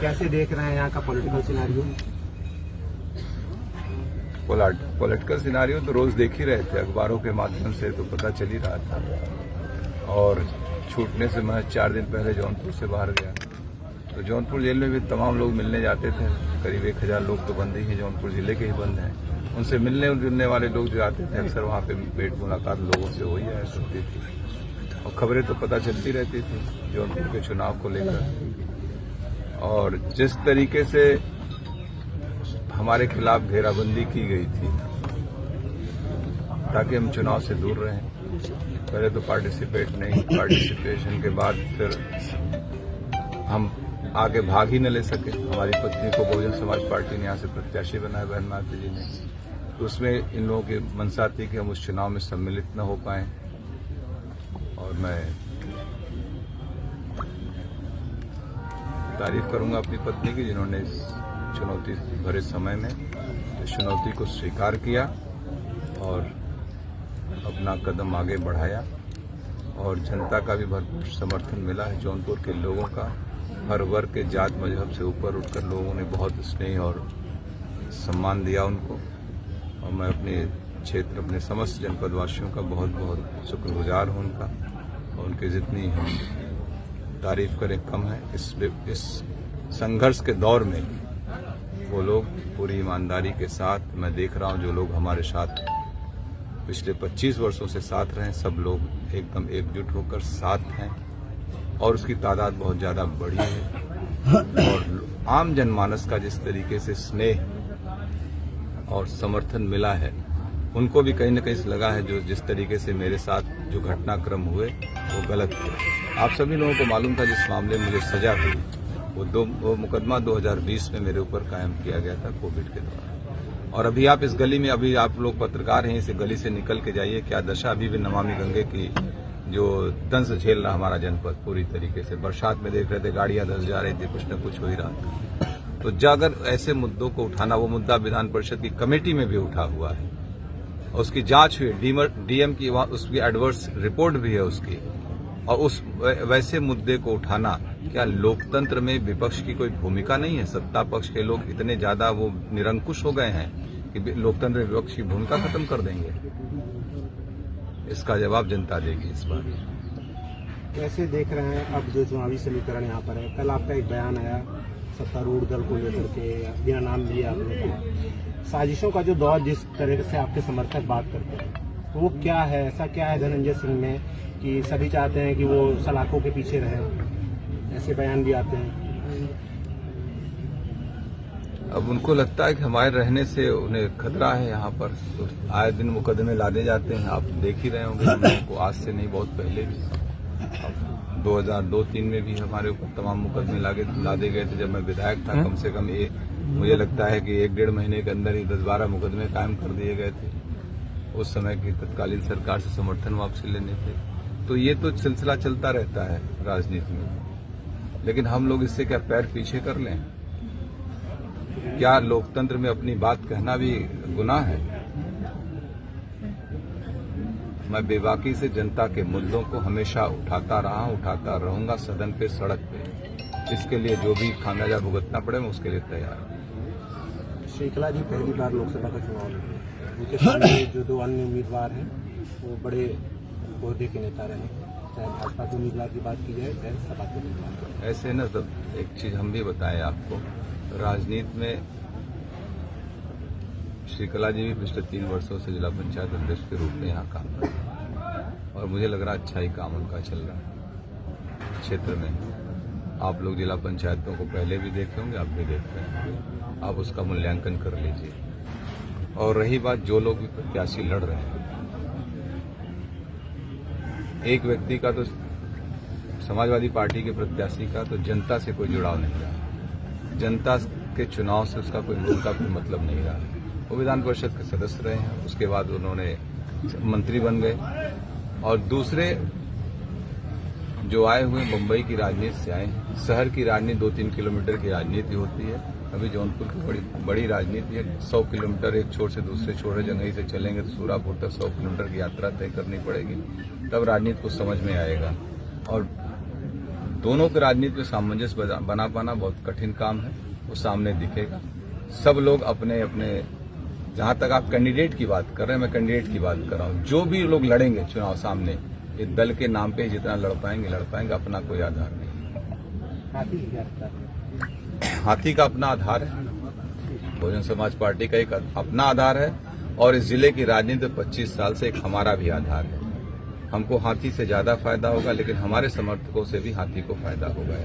कैसे देख रहे हैं यहाँ का पॉलिटिकल सिनेरियो? पॉलिटिकल सिनेरियो तो रोज देख ही रहे थे, अखबारों के माध्यम से तो पता चल ही रहा था। और छूटने से मैं 4 दिन पहले जौनपुर से बाहर गया, तो जौनपुर जेल में भी तमाम लोग मिलने जाते थे। करीब 1000 लोग तो बंद ही हैं, जौनपुर जिले के ही बंद हैं। उनसे मिलने जुलने वाले लोग जो आते थे अक्सर वहाँ पे भेंट मुलाकात लोगों से हो ही जाया करती थी, और खबरें तो पता चलती रहती थी जौनपुर के चुनाव को लेकर। और जिस तरीके से हमारे खिलाफ घेराबंदी की गई थी ताकि हम चुनाव से दूर रहें, पहले तो पार्टिसिपेशन के बाद फिर हम आगे भाग ही न ले सके। हमारी पत्नी को बहुजन समाज पार्टी ने यहाँ से प्रत्याशी बनाया, बहन माता जी ने, तो उसमें इन लोगों की मंशा थी कि हम उस चुनाव में सम्मिलित न हो पाए। और मैं तारीफ करूंगा अपनी पत्नी की, जिन्होंने इस चुनौती भरे समय में इस चुनौती को स्वीकार किया और अपना कदम आगे बढ़ाया। और जनता का भी भरपूर समर्थन मिला है, जौनपुर के लोगों का, हर वर्ग के जात मजहब से ऊपर उठकर लोगों ने बहुत स्नेह और सम्मान दिया उनको। और मैं अपने क्षेत्र, अपने समस्त जनपद वासियों का बहुत बहुत शुक्रगुजार हूं उनका, और उनकी जितनी हम तारीफ करें कम है। इस संघर्ष के दौर में वो लोग पूरी ईमानदारी के साथ, मैं देख रहा हूं जो लोग हमारे साथ पिछले 25 वर्षों से साथ रहे, सब लोग एकदम एकजुट होकर साथ हैं, और उसकी तादाद बहुत ज्यादा बढ़ी है। और आम जनमानस का जिस तरीके से स्नेह और समर्थन मिला है, उनको भी कहीं न कहीं से लगा है जो जिस तरीके से मेरे साथ जो घटनाक्रम हुए वो गलत थे। आप सभी लोगों को मालूम था जिस मामले में मुझे सजा हुई, वो मुकदमा 2020 में मेरे ऊपर कायम किया गया था कोविड के दौरान। और अभी आप इस गली में, अभी आप लोग पत्रकार हैं, इस गली से निकल के जाइए, क्या दशा अभी भी नमामि गंगे की जो दंश झेल रहा हमारा जनपद पूरी तरीके से। बरसात में देख रहे थे गाड़ियां धंस जा रही थी, कुछ न कुछ हो ही रहा था। तो अगर ऐसे मुद्दों को उठाना, वो मुद्दा विधान परिषद की कमेटी में भी उठा हुआ है, और उसकी जांच हुई, डीएम की उसकी एडवर्स रिपोर्ट भी है उसकी, और उस वैसे मुद्दे को उठाना, क्या लोकतंत्र में विपक्ष की कोई भूमिका नहीं है? सत्ता पक्ष के लोग इतने ज्यादा वो निरंकुश हो गए हैं कि लोकतंत्र में विपक्ष की भूमिका खत्म कर देंगे। इसका जवाब जनता देगी इस बार। कैसे देख रहे हैं अब जो चुनावी समीकरण यहाँ पर है? कल आपका एक बयान आया सत्तारूढ़ दल को लेकर के, बिना नाम लिए आपने कहा साजिशों का जो दौर जिस तरह से आपके समर्थक बात करते हैं, तो वो क्या है? ऐसा क्या है धनंजय सिंह में कि सभी चाहते हैं कि वो सलाखों के पीछे रहें? ऐसे बयान भी आते हैं। अब उनको लगता है कि हमारे रहने से उन्हें खतरा है यहाँ पर, तो आए दिन मुकदमे लादे जाते हैं। आप देख ही रहे होंगे, हम लोगों को आज से नहीं, बहुत पहले भी 2002-03 में भी हमारे ऊपर तमाम मुकदमे लादे गए थे। जब मैं विधायक था, कम से कम मुझे लगता है कि 1-1.5 महीने के अंदर ही 10-12 मुकदमे कायम कर दिए गए थे। उस समय की तत्कालीन सरकार से समर्थन वापसी लेने थे। तो ये तो सिलसिला चलता रहता है राजनीति में, लेकिन हम लोग इससे क्या पैर पीछे कर लें? क्या लोकतंत्र में अपनी बात कहना भी गुनाह है? मैं बेबाकी से जनता के मुद्दों को हमेशा उठाता रहा, उठाता रहूंगा, सदन पे, सड़क पे। इसके लिए जो भी खामियाजा भुगतना पड़े, मैं उसके लिए तैयार हूं। श्रीकला जी पहली बार लोकसभा का चुनाव लड़े, उनके सामने जो 2 अन्य उम्मीदवार हैं वो बड़े ओहदे के नेता रहे, चाहे भाजपा के उम्मीदवार की बात की जाए, चाहे सपा के उम्मीदवार। ऐसे न, तो एक चीज हम भी बताएं आपको, राजनीति में श्रीकला जी भी पिछले 3 वर्षों से जिला पंचायत अध्यक्ष के रूप में यहाँ काम कर रहे हैं, और मुझे लग रहा है अच्छा ही काम उनका चल रहा है क्षेत्र में। आप लोग जिला पंचायतों को पहले भी देखे होंगे, आप भी देखते हैं, आप उसका मूल्यांकन कर लीजिए। और रही बात जो लोग भी प्रत्याशी लड़ रहे हैं, एक व्यक्ति का तो, समाजवादी पार्टी के प्रत्याशी का तो जनता से कोई जुड़ाव नहीं रहा, जनता के चुनाव से उसका कोई मतलब नहीं रहा। वो विधान परिषद के सदस्य रहे हैं, उसके बाद उन्होंने मंत्री बन गए, और दूसरे जो आए हुए मुंबई की राजनीति से आए हैं। शहर की राजनीति 2-3 किलोमीटर की राजनीति होती है, अभी जौनपुर की बड़ी राजनीति है। 100 किलोमीटर एक छोर से दूसरे छोर, जंगई से चलेंगे तो सूरापुर तक 100 किलोमीटर की यात्रा तय करनी पड़ेगी, तब राजनीति को समझ में आएगा। और दोनों के राजनीति में सामंजस्य बना पाना बहुत कठिन काम है, वो सामने दिखेगा। सब लोग अपने अपने, जहां तक आप कैंडिडेट की बात कर रहे हैं, मैं कैंडिडेट की बात कर रहा हूं, जो भी लोग लड़ेंगे चुनाव सामने, ये दल के नाम पे जितना लड़ पाएंगे, अपना कोई आधार नहीं। हाथी का अपना आधार है, बहुजन समाज पार्टी का एक अपना आधार है, और इस जिले की राजनीति 25 साल से एक हमारा भी आधार है। हमको हाथी से ज्यादा फायदा होगा, लेकिन हमारे समर्थकों से भी हाथी को फायदा होगा।